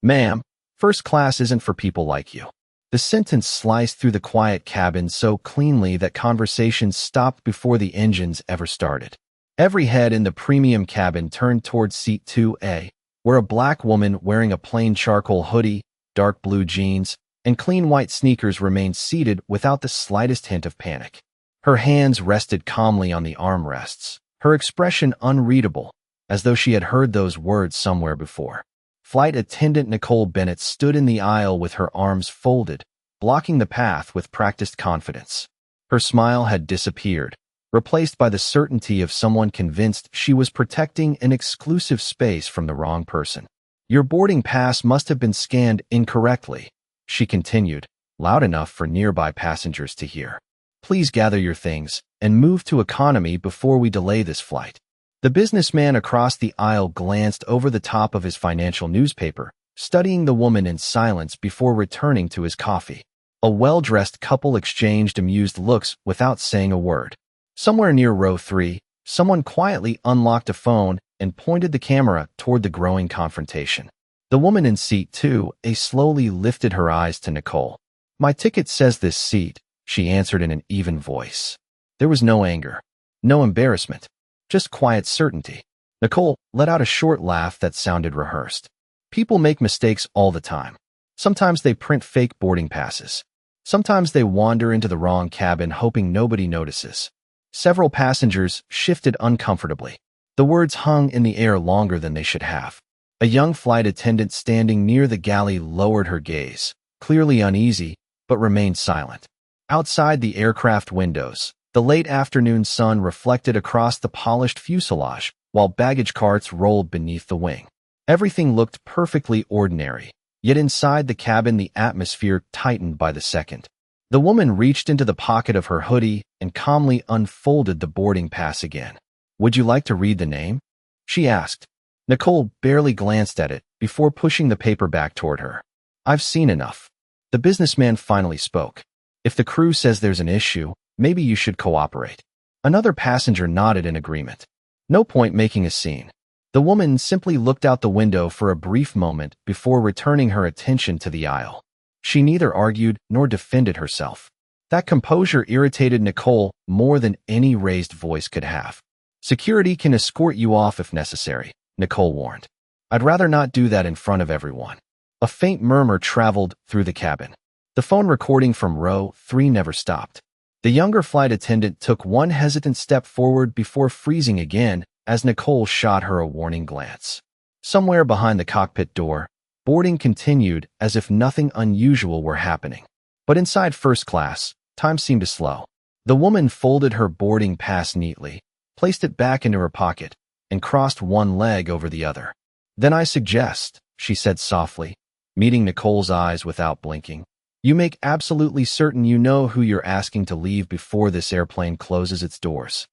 Ma'am, first class isn't for people like you. The sentence sliced through the quiet cabin so cleanly that conversations stopped before the engines ever started. Every head in the premium cabin turned towards seat 2A, where a black woman wearing a plain charcoal hoodie, dark blue jeans, and clean white sneakers remained seated without the slightest hint of panic. Her hands rested calmly on the armrests, her expression unreadable, as though she had heard those words somewhere before. Flight attendant Nicole Bennett stood in the aisle with her arms folded, blocking the path with practiced confidence. Her smile had disappeared, replaced by the certainty of someone convinced she was protecting an exclusive space from the wrong person. Your boarding pass must have been scanned incorrectly, she continued, loud enough for nearby passengers to hear. Please gather your things and move to economy before we delay this flight. The businessman across the aisle glanced over the top of his financial newspaper, studying the woman in silence before returning to his coffee. A well-dressed couple exchanged amused looks without saying a word. Somewhere near row 3, someone quietly unlocked a phone and pointed the camera toward the growing confrontation. The woman in seat 2A slowly lifted her eyes to Nicole. My ticket says this seat, she answered in an even voice. There was no anger, no embarrassment, just quiet certainty. Nicole let out a short laugh that sounded rehearsed. People make mistakes all the time. Sometimes they print fake boarding passes. Sometimes they wander into the wrong cabin hoping nobody notices. Several passengers shifted uncomfortably. The words hung in the air longer than they should have. A young flight attendant standing near the galley lowered her gaze, clearly uneasy, but remained silent. Outside the aircraft windows, the late afternoon sun reflected across the polished fuselage, while baggage carts rolled beneath the wing. Everything looked perfectly ordinary, yet inside the cabin the atmosphere tightened by the second. The woman reached into the pocket of her hoodie and calmly unfolded the boarding pass again. Would you like to read the name? She asked. Nicole barely glanced at it before pushing the paper back toward her. I've seen enough. The businessman finally spoke. If the crew says there's an issue, maybe you should cooperate. Another passenger nodded in agreement. No point making a scene. The woman simply looked out the window for a brief moment before returning her attention to the aisle. She neither argued nor defended herself. That composure irritated Nicole more than any raised voice could have. Security can escort you off if necessary, Nicole warned. I'd rather not do that in front of everyone. A faint murmur traveled through the cabin. The phone recording from row 3 never stopped. The younger flight attendant took one hesitant step forward before freezing again as Nicole shot her a warning glance. Somewhere behind the cockpit door, boarding continued as if nothing unusual were happening. But inside first class, time seemed to slow. The woman folded her boarding pass neatly, placed it back into her pocket, and crossed one leg over the other. Then I suggest, she said softly, meeting Nicole's eyes without blinking, you make absolutely certain you know who you're asking to leave before this airplane closes its doors.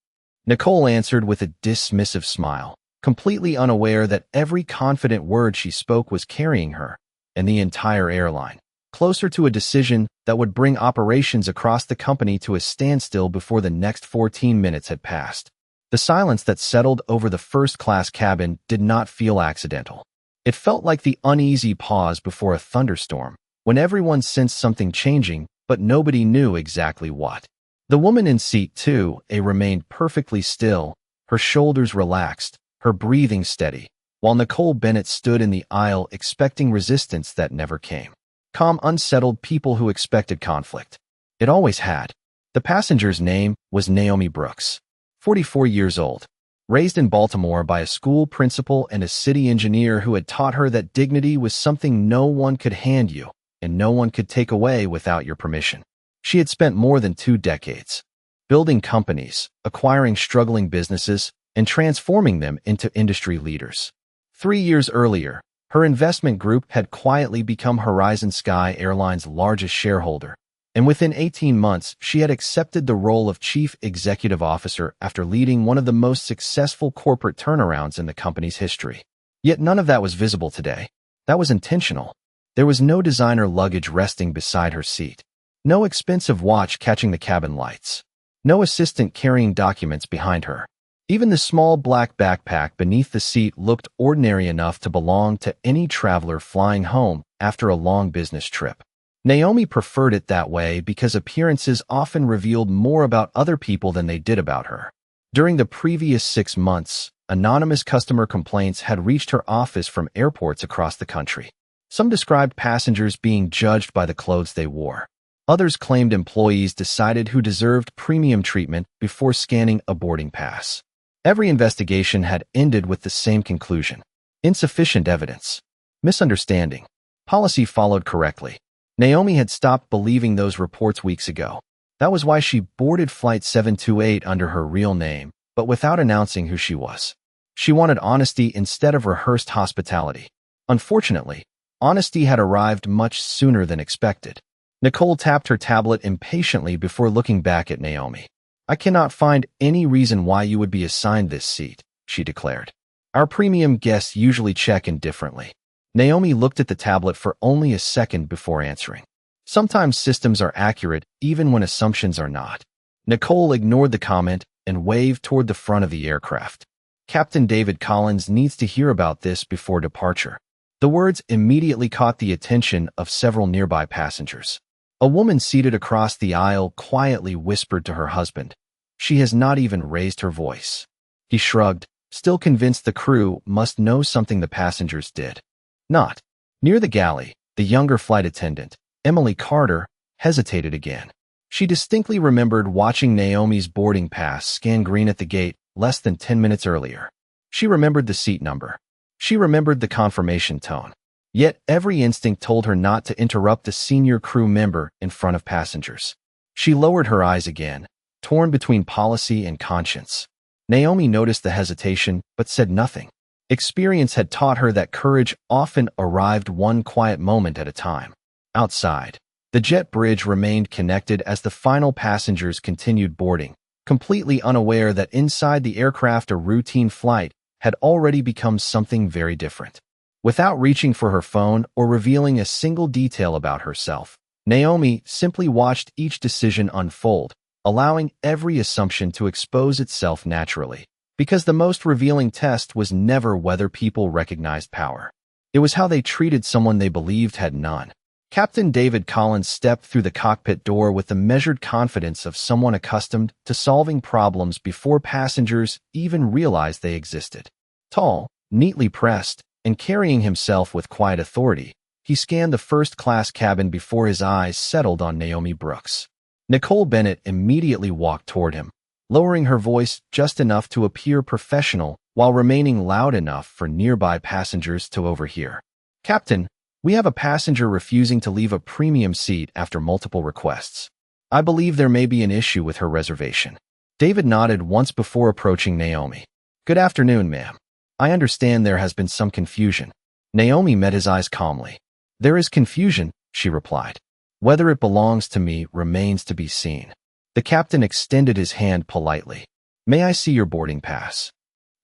Nicole answered with a dismissive smile, completely unaware that every confident word she spoke was carrying her and the entire airline closer to a decision that would bring operations across the company to a standstill before the next 14 minutes had passed. The silence that settled over the first-class cabin did not feel accidental. It felt like the uneasy pause before a thunderstorm, when everyone sensed something changing, but nobody knew exactly what. The woman in seat 2A remained perfectly still, her shoulders relaxed, her breathing steady, while Nicole Bennett stood in the aisle expecting resistance that never came. Calm, unsettled people who expected conflict. It always had. The passenger's name was Naomi Brooks, 44 years old, raised in Baltimore by a school principal and a city engineer who had taught her that dignity was something no one could hand you and no one could take away without your permission. She had spent more than 2 decades building companies, acquiring struggling businesses, and transforming them into industry leaders. 3 years earlier, her investment group had quietly become Horizon Sky Airline's largest shareholder, and within 18 months, she had accepted the role of chief executive officer after leading one of the most successful corporate turnarounds in the company's history. Yet none of that was visible today. That was intentional. There was no designer luggage resting beside her seat, no expensive watch catching the cabin lights, no assistant carrying documents behind her. Even the small black backpack beneath the seat looked ordinary enough to belong to any traveler flying home after a long business trip. Naomi preferred it that way because appearances often revealed more about other people than they did about her. During the previous 6 months, anonymous customer complaints had reached her office from airports across the country. Some described passengers being judged by the clothes they wore. Others claimed employees decided who deserved premium treatment before scanning a boarding pass. Every investigation had ended with the same conclusion: insufficient evidence. Misunderstanding. Policy followed correctly. Naomi had stopped believing those reports weeks ago. That was why she boarded Flight 728 under her real name, but without announcing who she was. She wanted honesty instead of rehearsed hospitality. Unfortunately, honesty had arrived much sooner than expected. Nicole tapped her tablet impatiently before looking back at Naomi. "I cannot find any reason why you would be assigned this seat," she declared. "Our premium guests usually check in differently." Naomi looked at the tablet for only a second before answering. Sometimes systems are accurate even when assumptions are not. Nicole ignored the comment and waved toward the front of the aircraft. "Captain David Collins needs to hear about this before departure." The words immediately caught the attention of several nearby passengers. A woman seated across the aisle quietly whispered to her husband. "She has not even raised her voice." He shrugged, still convinced the crew must know something the passengers did not. Near the galley, the younger flight attendant, Emily Carter, hesitated again. She distinctly remembered watching Naomi's boarding pass scan green at the gate less than 10 minutes earlier. She remembered the seat number. She remembered the confirmation tone. Yet every instinct told her not to interrupt a senior crew member in front of passengers. She lowered her eyes again, torn between policy and conscience. Naomi noticed the hesitation, but said nothing. Experience had taught her that courage often arrived one quiet moment at a time. Outside, the jet bridge remained connected as the final passengers continued boarding, completely unaware that inside the aircraft a routine flight had already become something very different. Without reaching for her phone or revealing a single detail about herself, Naomi simply watched each decision unfold, allowing every assumption to expose itself naturally. Because the most revealing test was never whether people recognized power. It was how they treated someone they believed had none. Captain David Collins stepped through the cockpit door with the measured confidence of someone accustomed to solving problems before passengers even realized they existed. Tall, neatly pressed, and carrying himself with quiet authority, he scanned the first-class cabin before his eyes settled on Naomi Brooks. Nicole Bennett immediately walked toward him, lowering her voice just enough to appear professional while remaining loud enough for nearby passengers to overhear. "Captain, we have a passenger refusing to leave a premium seat after multiple requests. I believe there may be an issue with her reservation." David nodded once before approaching Naomi. "Good afternoon, ma'am. I understand there has been some confusion." Naomi met his eyes calmly. "There is confusion," she replied. "Whether it belongs to me remains to be seen." The captain extended his hand politely. "May I see your boarding pass?"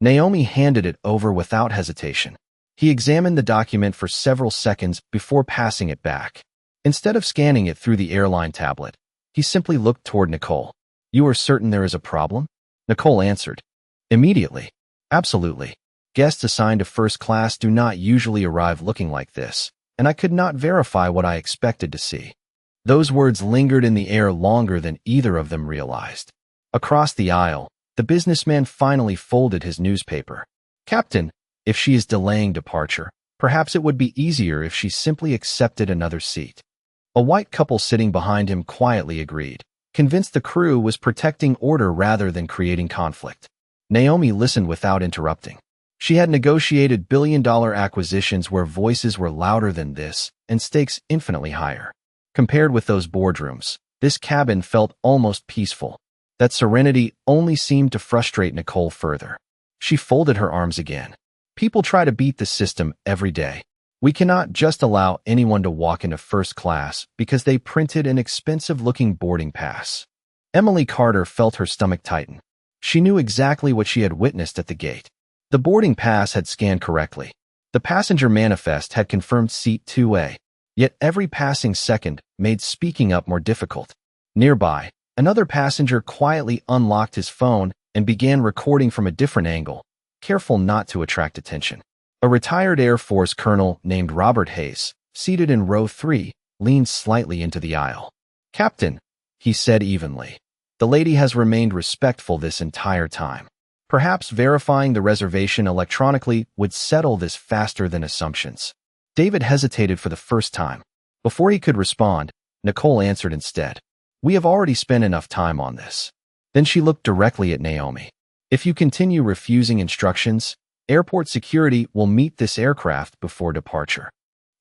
Naomi handed it over without hesitation. He examined the document for several seconds before passing it back. Instead of scanning it through the airline tablet, he simply looked toward Nicole. "You are certain there is a problem?" Nicole answered. "Immediately. Absolutely. Guests assigned to first class do not usually arrive looking like this, and I could not verify what I expected to see." Those words lingered in the air longer than either of them realized. Across the aisle, the businessman finally folded his newspaper. "Captain, if she is delaying departure, perhaps it would be easier if she simply accepted another seat." A white couple sitting behind him quietly agreed, convinced the crew was protecting order rather than creating conflict. Naomi listened without interrupting. She had negotiated billion-dollar acquisitions where voices were louder than this and stakes infinitely higher. Compared with those boardrooms, this cabin felt almost peaceful. That serenity only seemed to frustrate Nicole further. She folded her arms again. "People try to beat the system every day. We cannot just allow anyone to walk into first class because they printed an expensive-looking boarding pass." Emily Carter felt her stomach tighten. She knew exactly what she had witnessed at the gate. The boarding pass had scanned correctly. The passenger manifest had confirmed seat 2A. Yet every passing second made speaking up more difficult. Nearby, another passenger quietly unlocked his phone and began recording from a different angle, careful not to attract attention. A retired Air Force colonel named Robert Hayes, seated in row 3, leaned slightly into the aisle. "Captain," he said evenly. "The lady has remained respectful this entire time. Perhaps verifying the reservation electronically would settle this faster than assumptions." David hesitated for the first time. Before he could respond, Nicole answered instead. "We have already spent enough time on this." Then she looked directly at Naomi. "If you continue refusing instructions, airport security will meet this aircraft before departure."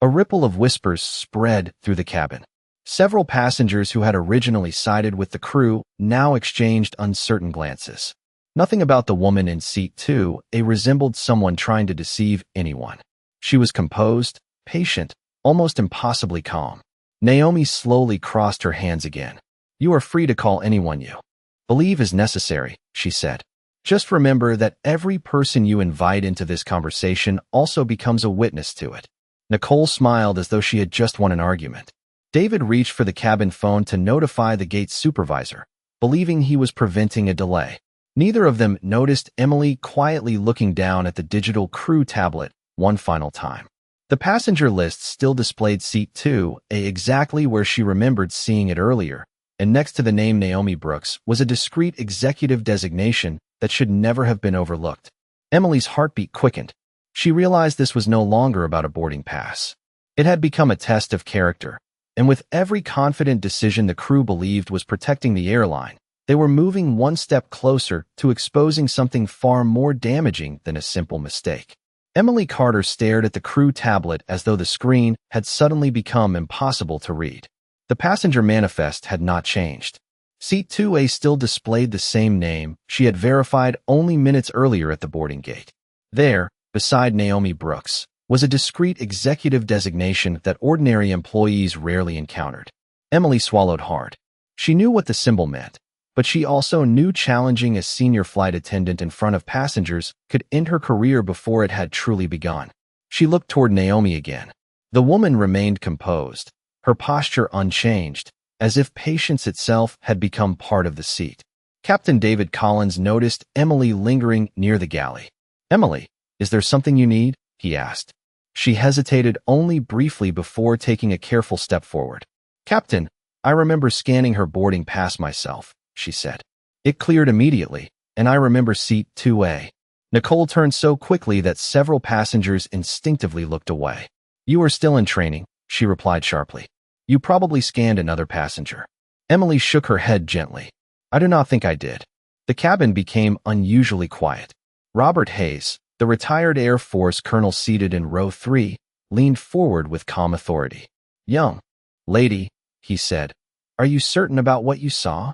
A ripple of whispers spread through the cabin. Several passengers who had originally sided with the crew now exchanged uncertain glances. Nothing about the woman in seat 2A resembled someone trying to deceive anyone. She was composed, patient, almost impossibly calm. Naomi slowly crossed her hands again. "You are free to call anyone you believe is necessary," she said. "Just remember that every person you invite into this conversation also becomes a witness to it." Nicole smiled as though she had just won an argument. David reached for the cabin phone to notify the gate supervisor, believing he was preventing a delay. Neither of them noticed Emily quietly looking down at the digital crew tablet one final time. The passenger list still displayed seat 2A exactly where she remembered seeing it earlier, and next to the name Naomi Brooks was a discreet executive designation that should never have been overlooked. Emily's heartbeat quickened. She realized this was no longer about a boarding pass. It had become a test of character, and with every confident decision the crew believed was protecting the airline, they were moving one step closer to exposing something far more damaging than a simple mistake. Emily Carter stared at the crew tablet as though the screen had suddenly become impossible to read. The passenger manifest had not changed. Seat 2A still displayed the same name she had verified only minutes earlier at the boarding gate. There, beside Naomi Brooks, was a discreet executive designation that ordinary employees rarely encountered. Emily swallowed hard. She knew what the symbol meant, but she also knew challenging a senior flight attendant in front of passengers could end her career before it had truly begun. She looked toward Naomi again. The woman remained composed, her posture unchanged, as if patience itself had become part of the seat. Captain David Collins noticed Emily lingering near the galley. "Emily, is there something you need?" he asked. She hesitated only briefly before taking a careful step forward. "Captain, I remember scanning her boarding pass myself," she said. "It cleared immediately, and I remember seat 2A. Nicole turned so quickly that several passengers instinctively looked away. "You are still in training," she replied sharply. "You probably scanned another passenger." Emily shook her head gently. "I do not think I did." The cabin became unusually quiet. Robert Hayes, the retired Air Force colonel seated in row 3, leaned forward with calm authority. "Young lady," he said, "are you certain about what you saw?"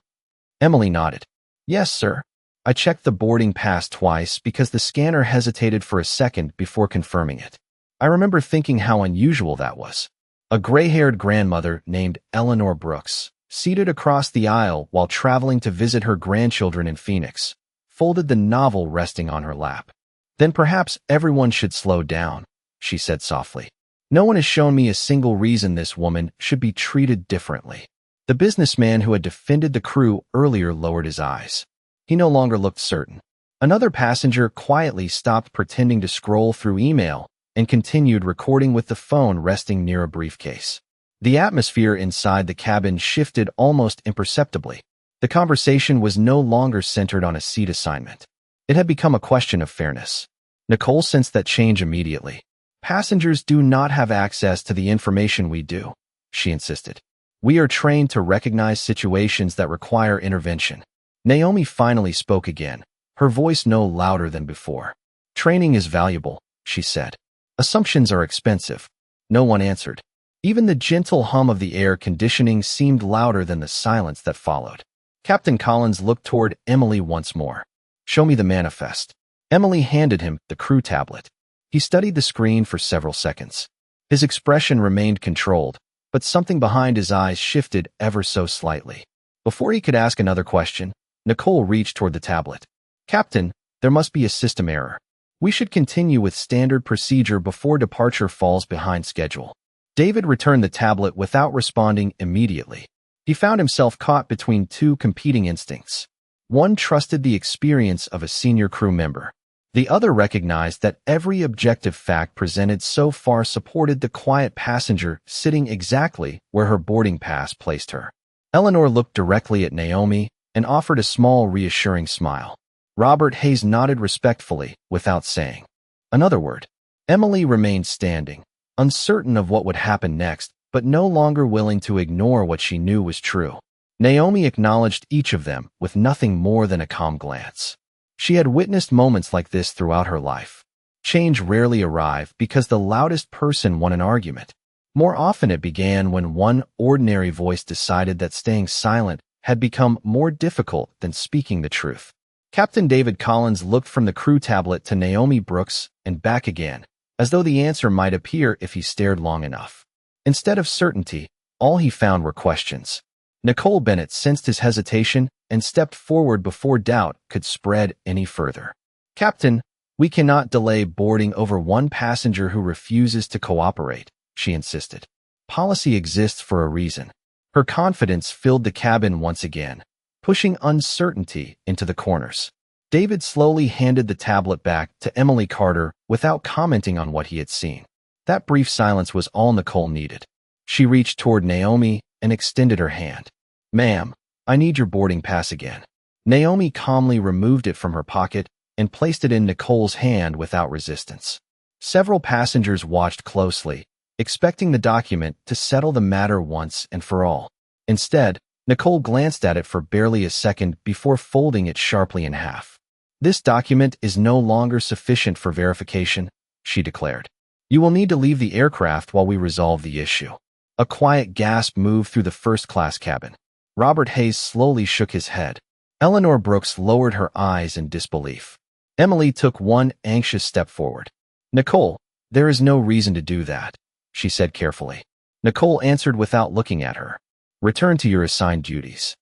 Emily nodded. "Yes, sir. I checked the boarding pass twice because the scanner hesitated for a second before confirming it. I remember thinking how unusual that was." A gray-haired grandmother named Eleanor Brooks, seated across the aisle while traveling to visit her grandchildren in Phoenix, folded the novel resting on her lap. "Then perhaps everyone should slow down," she said softly. "No one has shown me a single reason this woman should be treated differently." The businessman who had defended the crew earlier lowered his eyes. He no longer looked certain. Another passenger quietly stopped pretending to scroll through email and continued recording with the phone resting near a briefcase. The atmosphere inside the cabin shifted almost imperceptibly. The conversation was no longer centered on a seat assignment. It had become a question of fairness. Nicole sensed that change immediately. "Passengers do not have access to the information we do," she insisted. "We are trained to recognize situations that require intervention." Naomi finally spoke again, her voice no louder than before. "Training is valuable," she said. "Assumptions are expensive." No one answered. Even the gentle hum of the air conditioning seemed louder than the silence that followed. Captain Collins looked toward Emily once more. "Show me the manifest." Emily handed him the crew tablet. He studied the screen for several seconds. His expression remained controlled, but something behind his eyes shifted ever so slightly. Before he could ask another question, Nicole reached toward the tablet. "Captain, there must be a system error. We should continue with standard procedure before departure falls behind schedule." David returned the tablet without responding immediately. He found himself caught between two competing instincts. One trusted the experience of a senior crew member. The other recognized that every objective fact presented so far supported the quiet passenger sitting exactly where her boarding pass placed her. Eleanor looked directly at Naomi and offered a small, reassuring smile. Robert Hayes nodded respectfully without saying another word. Emily remained standing, uncertain of what would happen next, but no longer willing to ignore what she knew was true. Naomi acknowledged each of them with nothing more than a calm glance. She had witnessed moments like this throughout her life. Change rarely arrived because the loudest person won an argument. More often it began when one ordinary voice decided that staying silent had become more difficult than speaking the truth. Captain David Collins looked from the crew tablet to Naomi Brooks and back again, as though the answer might appear if he stared long enough. Instead of certainty, all he found were questions. Nicole Bennett sensed his hesitation and stepped forward before doubt could spread any further. "Captain, we cannot delay boarding over one passenger who refuses to cooperate," she insisted. "Policy exists for a reason." Her confidence filled the cabin once again, pushing uncertainty into the corners. David slowly handed the tablet back to Emily Carter without commenting on what he had seen. That brief silence was all Nicole needed. She reached toward Naomi and extended her hand. "Ma'am, I need your boarding pass again." Naomi calmly removed it from her pocket and placed it in Nicole's hand without resistance. Several passengers watched closely, expecting the document to settle the matter once and for all. Instead, Nicole glanced at it for barely a second before folding it sharply in half. "This document is no longer sufficient for verification," she declared. "You will need to leave the aircraft while we resolve the issue." A quiet gasp moved through the first-class cabin. Robert Hayes slowly shook his head. Eleanor Brooks lowered her eyes in disbelief. Emily took one anxious step forward. "Nicole, there is no reason to do that," she said carefully. Nicole answered without looking at her. "Return to your assigned duties."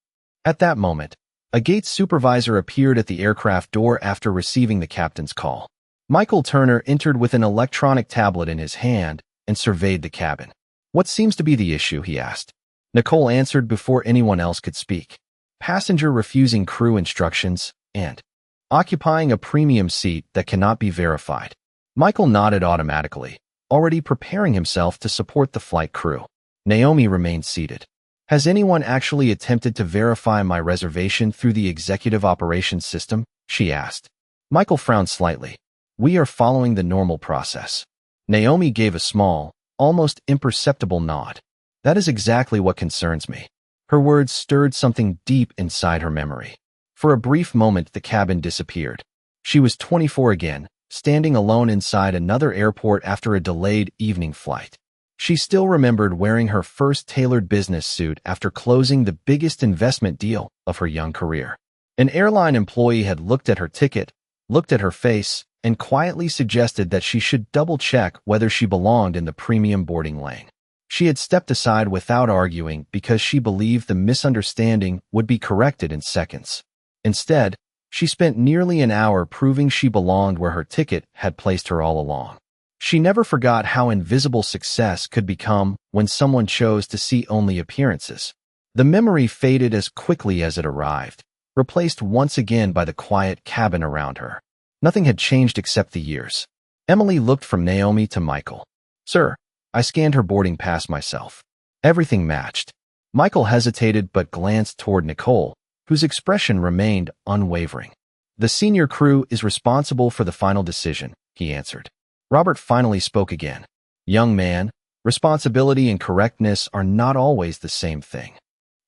At that moment, a gate supervisor appeared at the aircraft door after receiving the captain's call. Michael Turner entered with an electronic tablet in his hand and surveyed the cabin. "What seems to be the issue?" he asked. Nicole answered before anyone else could speak. "Passenger refusing crew instructions and occupying a premium seat that cannot be verified." Michael nodded automatically, already preparing himself to support the flight crew. Naomi remained seated. "Has anyone actually attempted to verify my reservation through the executive operations system?" she asked. Michael frowned slightly. "We are following the normal process." Naomi gave a small, almost imperceptible nod. "That is exactly what concerns me." Her words stirred something deep inside her memory. For a brief moment, the cabin disappeared. She was 24 again, standing alone inside another airport after a delayed evening flight. She still remembered wearing her first tailored business suit after closing the biggest investment deal of her young career. An airline employee had looked at her ticket, looked at her face, and quietly suggested that she should double-check whether she belonged in the premium boarding lane. She had stepped aside without arguing because she believed the misunderstanding would be corrected in seconds. Instead, she spent nearly an hour proving she belonged where her ticket had placed her all along. She never forgot how invisible success could become when someone chose to see only appearances. The memory faded as quickly as it arrived, replaced once again by the quiet cabin around her. Nothing had changed except the years. Emily looked from Naomi to Michael. "Sir, I scanned her boarding pass myself." Everything matched. Michael hesitated but glanced toward Nicole, whose expression remained unwavering. "The senior crew is responsible for the final decision," he answered. Robert finally spoke again. "Young man, responsibility and correctness are not always the same thing."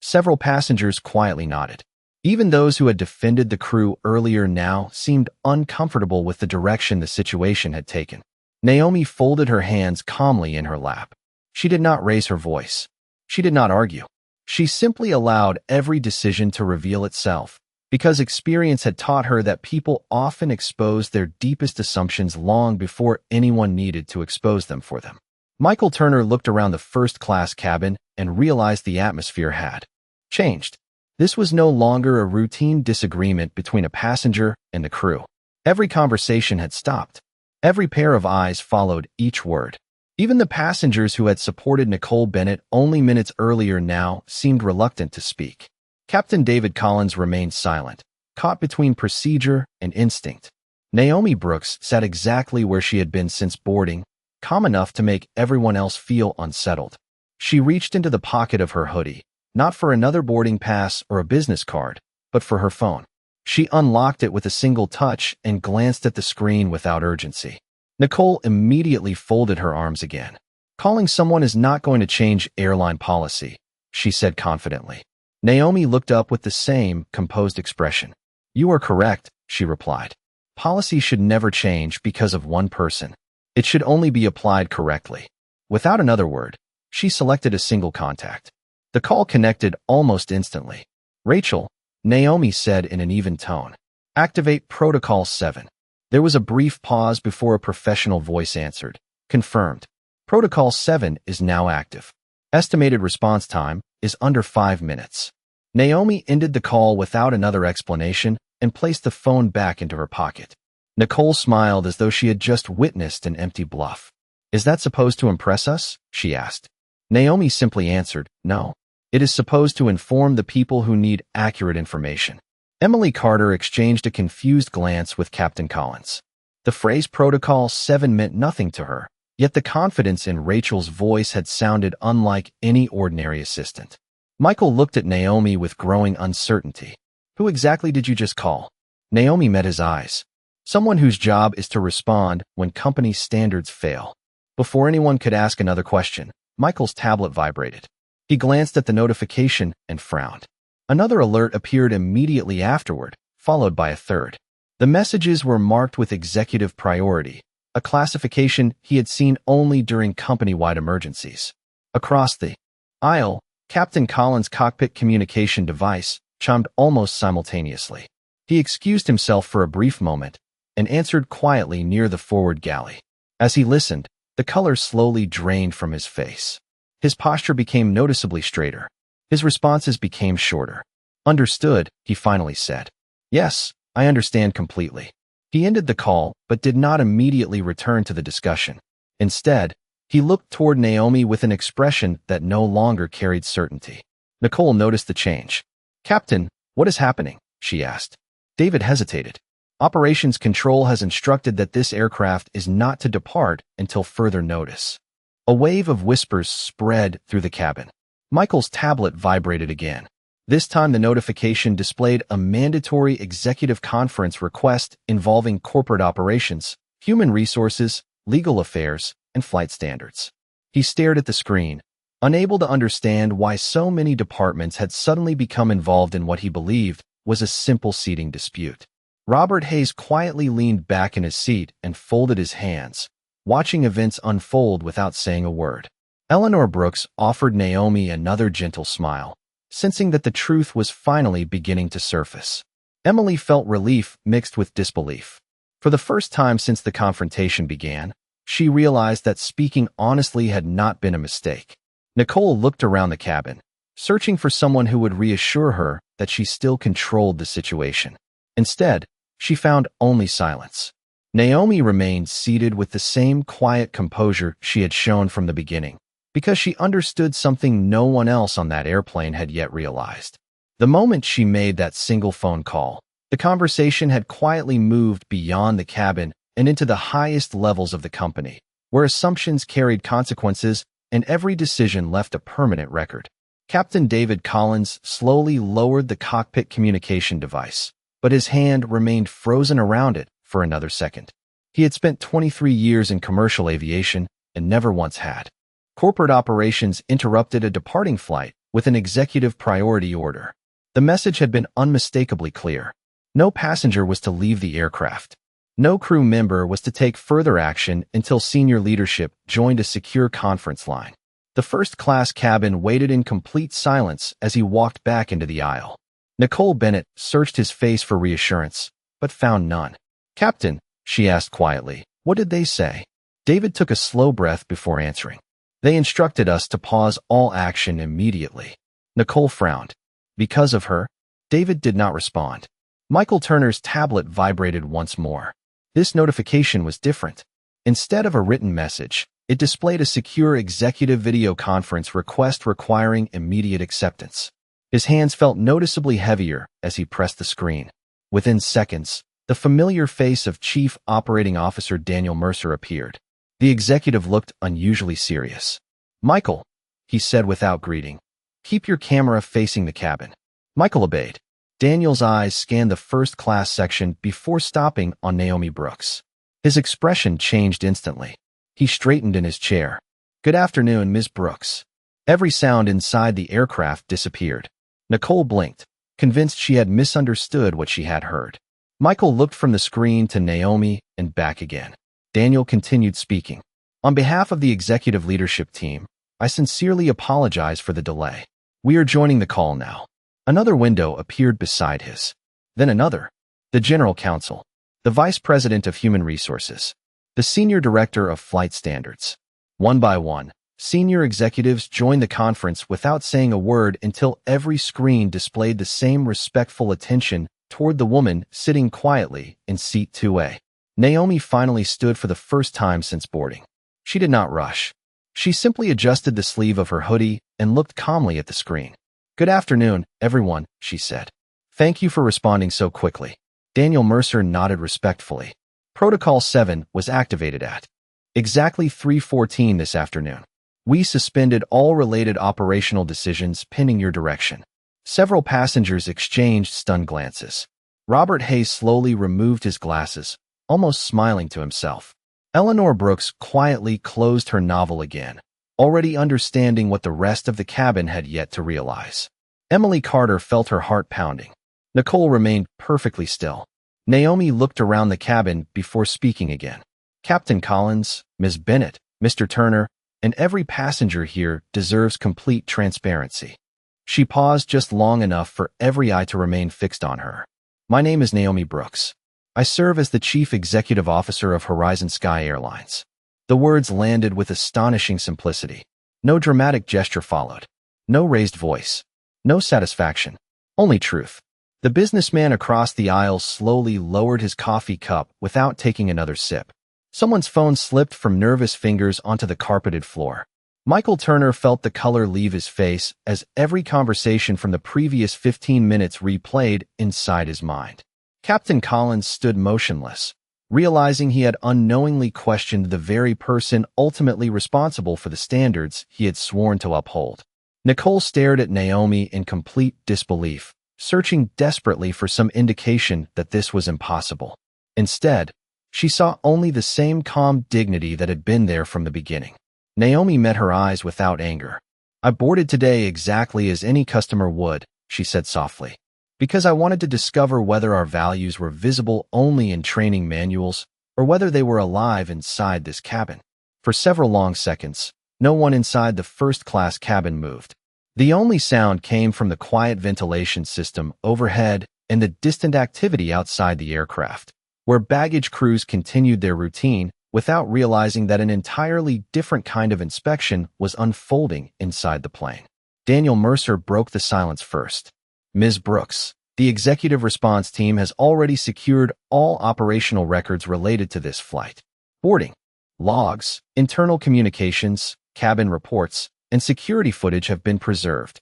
Several passengers quietly nodded. Even those who had defended the crew earlier now seemed uncomfortable with the direction the situation had taken. Naomi folded her hands calmly in her lap. She did not raise her voice. She did not argue. She simply allowed every decision to reveal itself, because experience had taught her that people often expose their deepest assumptions long before anyone needed to expose them for them. Michael Turner looked around the first-class cabin and realized the atmosphere had changed. This was no longer a routine disagreement between a passenger and the crew. Every conversation had stopped. Every pair of eyes followed each word. Even the passengers who had supported Nicole Bennett only minutes earlier now seemed reluctant to speak. Captain David Collins remained silent, caught between procedure and instinct. Naomi Brooks sat exactly where she had been since boarding, calm enough to make everyone else feel unsettled. She reached into the pocket of her hoodie, not for another boarding pass or a business card, but for her phone. She unlocked it with a single touch and glanced at the screen without urgency. Nicole immediately folded her arms again. "Calling someone is not going to change airline policy," she said confidently. Naomi looked up with the same composed expression. "You are correct," she replied. "Policy should never change because of one person. It should only be applied correctly." Without another word, she selected a single contact. The call connected almost instantly. "Rachel," Naomi said in an even tone. "Activate Protocol 7. There was a brief pause before a professional voice answered. "Confirmed. Protocol 7 is now active. Estimated response time is under 5 minutes." Naomi ended the call without another explanation and placed the phone back into her pocket. Nicole smiled as though she had just witnessed an empty bluff. "Is that supposed to impress us?" she asked. Naomi simply answered, "No. It is supposed to inform the people who need accurate information." Emily Carter exchanged a confused glance with Captain Collins. The phrase Protocol 7 meant nothing to her, yet the confidence in Rachel's voice had sounded unlike any ordinary assistant. Michael looked at Naomi with growing uncertainty. "Who exactly did you just call?" Naomi met his eyes. "Someone whose job is to respond when company standards fail." Before anyone could ask another question, Michael's tablet vibrated. He glanced at the notification and frowned. Another alert appeared immediately afterward, followed by a third. The messages were marked with executive priority, a classification he had seen only during company-wide emergencies. Across the aisle, Captain Collins' cockpit communication device chimed almost simultaneously. He excused himself for a brief moment and answered quietly near the forward galley. As he listened, the color slowly drained from his face. His posture became noticeably straighter. His responses became shorter. "Understood," he finally said. "Yes, I understand completely." He ended the call, but did not immediately return to the discussion. Instead, he looked toward Naomi with an expression that no longer carried certainty. Nicole noticed the change. "Captain, what is happening?" she asked. David hesitated. "Operations Control has instructed that this aircraft is not to depart until further notice." A wave of whispers spread through the cabin. Michael's tablet vibrated again. This time the notification displayed a mandatory executive conference request involving corporate operations, human resources, legal affairs, and flight standards. He stared at the screen, unable to understand why so many departments had suddenly become involved in what he believed was a simple seating dispute. Robert Hayes quietly leaned back in his seat and folded his hands, watching events unfold without saying a word. Eleanor Brooks offered Naomi another gentle smile, sensing that the truth was finally beginning to surface. Emily felt relief mixed with disbelief. For the first time since the confrontation began, she realized that speaking honestly had not been a mistake. Nicole looked around the cabin, searching for someone who would reassure her that she still controlled the situation. Instead, she found only silence. Naomi remained seated with the same quiet composure she had shown from the beginning, because she understood something no one else on that airplane had yet realized. The moment she made that single phone call, the conversation had quietly moved beyond the cabin and into the highest levels of the company, where assumptions carried consequences and every decision left a permanent record. Captain David Collins slowly lowered the cockpit communication device, but his hand remained frozen around it for another second. He had spent 23 years in commercial aviation and never once had. Corporate operations interrupted a departing flight with an executive priority order. The message had been unmistakably clear. No passenger was to leave the aircraft. No crew member was to take further action until senior leadership joined a secure conference line. The first-class cabin waited in complete silence as he walked back into the aisle. Nicole Bennett searched his face for reassurance, but found none. "Captain," she asked quietly, "what did they say?" David took a slow breath before answering. "They instructed us to pause all action immediately." Nicole frowned. Because of her? David did not respond. Michael Turner's tablet vibrated once more. This notification was different. Instead of a written message, it displayed a secure executive video conference request requiring immediate acceptance. His hands felt noticeably heavier as he pressed the screen. Within seconds, the familiar face of Chief Operating Officer Daniel Mercer appeared. The executive looked unusually serious. "Michael," he said without greeting, "keep your camera facing the cabin." Michael obeyed. Daniel's eyes scanned the first-class section before stopping on Naomi Brooks. His expression changed instantly. He straightened in his chair. "Good afternoon, Ms. Brooks." Every sound inside the aircraft disappeared. Nicole blinked, convinced she had misunderstood what she had heard. Michael looked from the screen to Naomi and back again. Daniel continued speaking. "On behalf of the executive leadership team, I sincerely apologize for the delay. We are joining the call now." Another window appeared beside his. Then another. The General Counsel, the Vice President of Human Resources, the Senior Director of Flight Standards. One by one, senior executives joined the conference without saying a word until every screen displayed the same respectful attention toward the woman sitting quietly in seat 2A. Naomi finally stood for the first time since boarding. She did not rush. She simply adjusted the sleeve of her hoodie and looked calmly at the screen. "Good afternoon, everyone," she said. "Thank you for responding so quickly." Daniel Mercer nodded respectfully. Protocol 7 was activated at exactly 3:14 this afternoon. We suspended all related operational decisions pending your direction. Several passengers exchanged stunned glances. Robert Hayes slowly removed his glasses, almost smiling to himself. Eleanor Brooks quietly closed her novel again, already understanding what the rest of the cabin had yet to realize. Emily Carter felt her heart pounding. Nicole remained perfectly still. Naomi looked around the cabin before speaking again. "Captain Collins, Ms. Bennett, Mr. Turner, and every passenger here deserves complete transparency." She paused just long enough for every eye to remain fixed on her. "My name is Naomi Brooks. I serve as the Chief Executive Officer of Horizon Sky Airlines." The words landed with astonishing simplicity. No dramatic gesture followed. No raised voice. No satisfaction. Only truth. The businessman across the aisle slowly lowered his coffee cup without taking another sip. Someone's phone slipped from nervous fingers onto the carpeted floor. Michael Turner felt the color leave his face as every conversation from the previous 15 minutes replayed inside his mind. Captain Collins stood motionless, realizing he had unknowingly questioned the very person ultimately responsible for the standards he had sworn to uphold. Nicole stared at Naomi in complete disbelief, searching desperately for some indication that this was impossible. Instead, she saw only the same calm dignity that had been there from the beginning. Naomi met her eyes without anger. "I boarded today exactly as any customer would," she said softly, "because I wanted to discover whether our values were visible only in training manuals or whether they were alive inside this cabin." For several long seconds, no one inside the first-class cabin moved. The only sound came from the quiet ventilation system overhead and the distant activity outside the aircraft, where baggage crews continued their routine without realizing that an entirely different kind of inspection was unfolding inside the plane. Daniel Mercer broke the silence first. "Ms. Brooks, the executive response team has already secured all operational records related to this flight. Boarding logs, internal communications, cabin reports, and security footage have been preserved."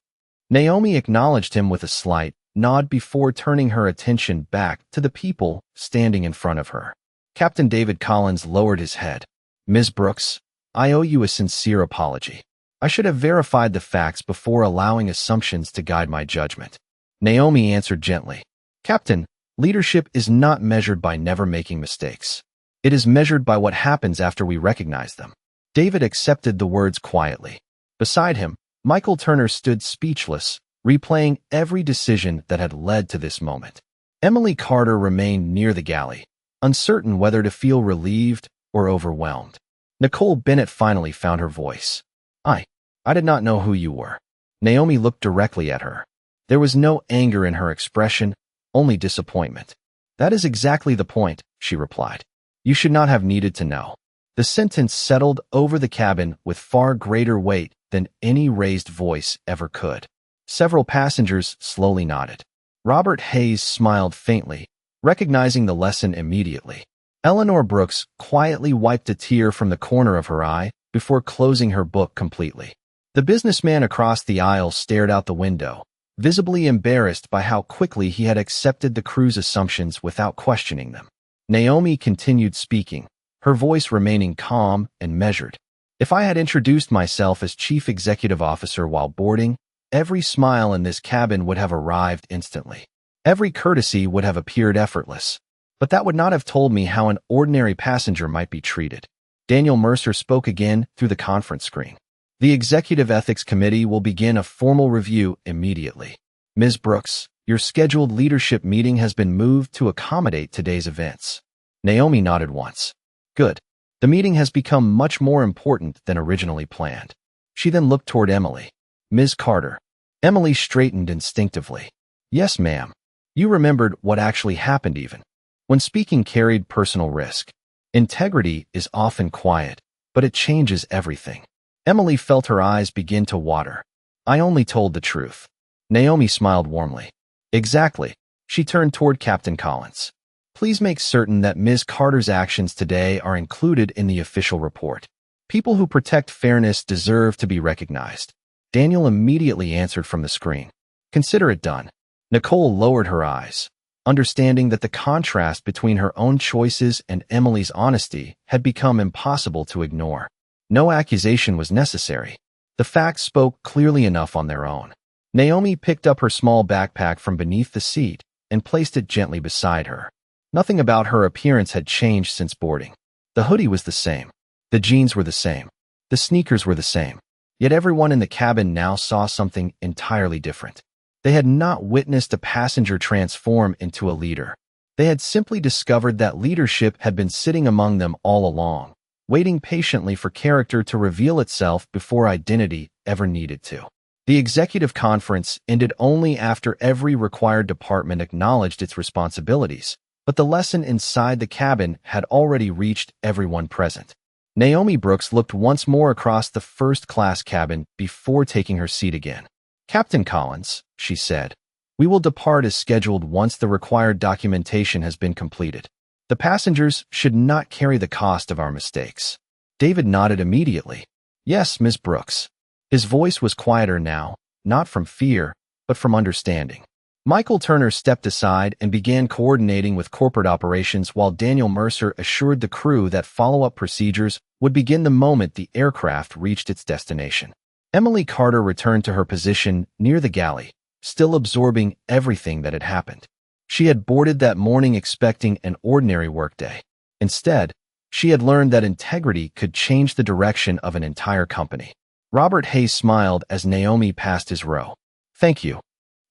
Naomi acknowledged him with a slight nod before turning her attention back to the people standing in front of her. Captain David Collins lowered his head. "Ms. Brooks, I owe you a sincere apology. I should have verified the facts before allowing assumptions to guide my judgment." Naomi answered gently. "Captain, leadership is not measured by never making mistakes. It is measured by what happens after we recognize them." David accepted the words quietly. Beside him, Michael Turner stood speechless, replaying every decision that had led to this moment. Emily Carter remained near the galley, uncertain whether to feel relieved or overwhelmed. Nicole Bennett finally found her voice. I did not know who you were." Naomi looked directly at her. There was no anger in her expression, only disappointment. "That is exactly the point," she replied. "You should not have needed to know." The sentence settled over the cabin with far greater weight than any raised voice ever could. Several passengers slowly nodded. Robert Hayes smiled faintly, recognizing the lesson immediately. Eleanor Brooks quietly wiped a tear from the corner of her eye before closing her book completely. The businessman across the aisle stared out the window, visibly embarrassed by how quickly he had accepted the crew's assumptions without questioning them. Naomi continued speaking, her voice remaining calm and measured. If I had introduced myself as Chief Executive Officer while boarding, every smile in this cabin would have arrived instantly. Every courtesy would have appeared effortless. But that would not have told me how an ordinary passenger might be treated. Daniel Mercer spoke again through the conference screen. The Executive Ethics Committee will begin a formal review immediately. Ms. Brooks, your scheduled leadership meeting has been moved to accommodate today's events. Naomi nodded once. Good. The meeting has become much more important than originally planned. She then looked toward Emily. Ms. Carter. Emily straightened instinctively. Yes, ma'am. You remembered what actually happened even. When speaking carried personal risk. Integrity is often quiet, but it changes everything. Emily felt her eyes begin to water. I only told the truth. Naomi smiled warmly. Exactly. She turned toward Captain Collins. Please make certain that Ms. Carter's actions today are included in the official report. People who protect fairness deserve to be recognized. Daniel immediately answered from the screen. Consider it done. Nicole lowered her eyes, understanding that the contrast between her own choices and Emily's honesty had become impossible to ignore. No accusation was necessary. The facts spoke clearly enough on their own. Naomi picked up her small backpack from beneath the seat and placed it gently beside her. Nothing about her appearance had changed since boarding. The hoodie was the same. The jeans were the same. The sneakers were the same. Yet everyone in the cabin now saw something entirely different. They had not witnessed a passenger transform into a leader. They had simply discovered that leadership had been sitting among them all along, waiting patiently for character to reveal itself before identity ever needed to. The executive conference ended only after every required department acknowledged its responsibilities, but the lesson inside the cabin had already reached everyone present. Naomi Brooks looked once more across the first-class cabin before taking her seat again. Captain Collins, she said, we will depart as scheduled once the required documentation has been completed. The passengers should not carry the cost of our mistakes. David nodded immediately. Yes, Ms. Brooks. His voice was quieter now, not from fear, but from understanding. Michael Turner stepped aside and began coordinating with corporate operations while Daniel Mercer assured the crew that follow-up procedures would begin the moment the aircraft reached its destination. Emily Carter returned to her position near the galley, still absorbing everything that had happened. She had boarded that morning expecting an ordinary workday. Instead, she had learned that integrity could change the direction of an entire company. Robert Hayes smiled as Naomi passed his row. Thank you,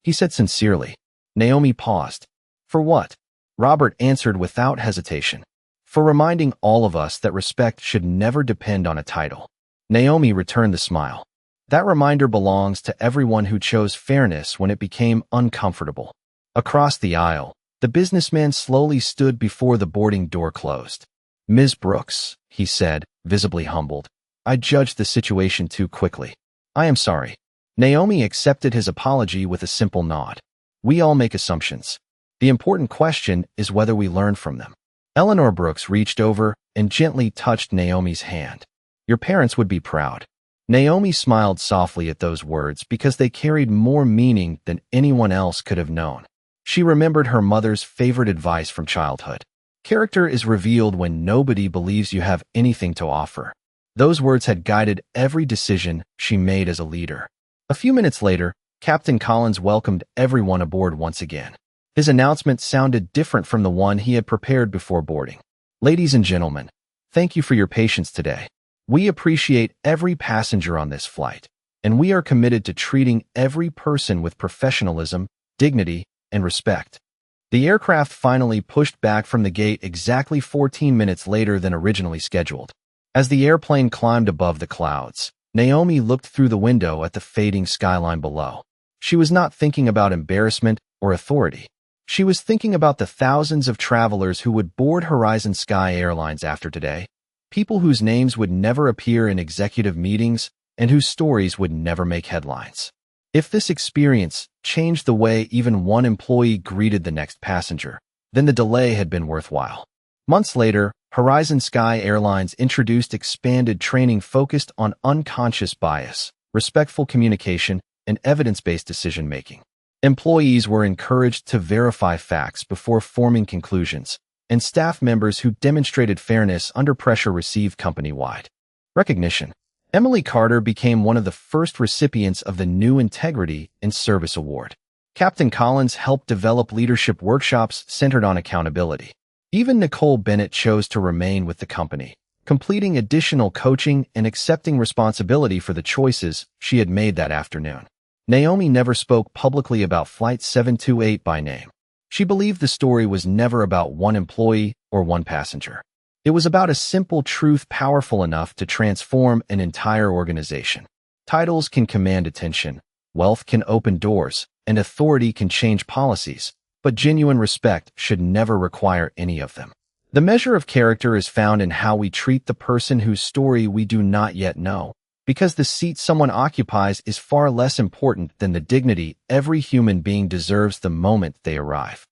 he said sincerely. Naomi paused. For what? Robert answered without hesitation. For reminding all of us that respect should never depend on a title. Naomi returned the smile. That reminder belongs to everyone who chose fairness when it became uncomfortable. Across the aisle, the businessman slowly stood before the boarding door closed. Ms. Brooks, he said, visibly humbled. I judged the situation too quickly. I am sorry. Naomi accepted his apology with a simple nod. We all make assumptions. The important question is whether we learn from them. Eleanor Brooks reached over and gently touched Naomi's hand. Your parents would be proud. Naomi smiled softly at those words because they carried more meaning than anyone else could have known. She remembered her mother's favorite advice from childhood. Character is revealed when nobody believes you have anything to offer. Those words had guided every decision she made as a leader. A few minutes later, Captain Collins welcomed everyone aboard once again. His announcement sounded different from the one he had prepared before boarding. Ladies and gentlemen, thank you for your patience today. We appreciate every passenger on this flight, and we are committed to treating every person with professionalism, dignity, and respect. The aircraft finally pushed back from the gate exactly 14 minutes later than originally scheduled. As the airplane climbed above the clouds, Naomi looked through the window at the fading skyline below. She was not thinking about embarrassment or authority. She was thinking about the thousands of travelers who would board Horizon Sky Airlines after today, people whose names would never appear in executive meetings and whose stories would never make headlines. If this experience changed the way even one employee greeted the next passenger, then the delay had been worthwhile. Months later, Horizon Sky Airlines introduced expanded training focused on unconscious bias, respectful communication, and evidence-based decision-making. Employees were encouraged to verify facts before forming conclusions, and staff members who demonstrated fairness under pressure received company-wide recognition. Emily Carter became one of the first recipients of the New Integrity in Service Award. Captain Collins helped develop leadership workshops centered on accountability. Even Nicole Bennett chose to remain with the company, completing additional coaching and accepting responsibility for the choices she had made that afternoon. Naomi never spoke publicly about Flight 728 by name. She believed the story was never about one employee or one passenger. It was about a simple truth powerful enough to transform an entire organization. Titles can command attention, wealth can open doors, and authority can change policies, but genuine respect should never require any of them. The measure of character is found in how we treat the person whose story we do not yet know, because the seat someone occupies is far less important than the dignity every human being deserves the moment they arrive.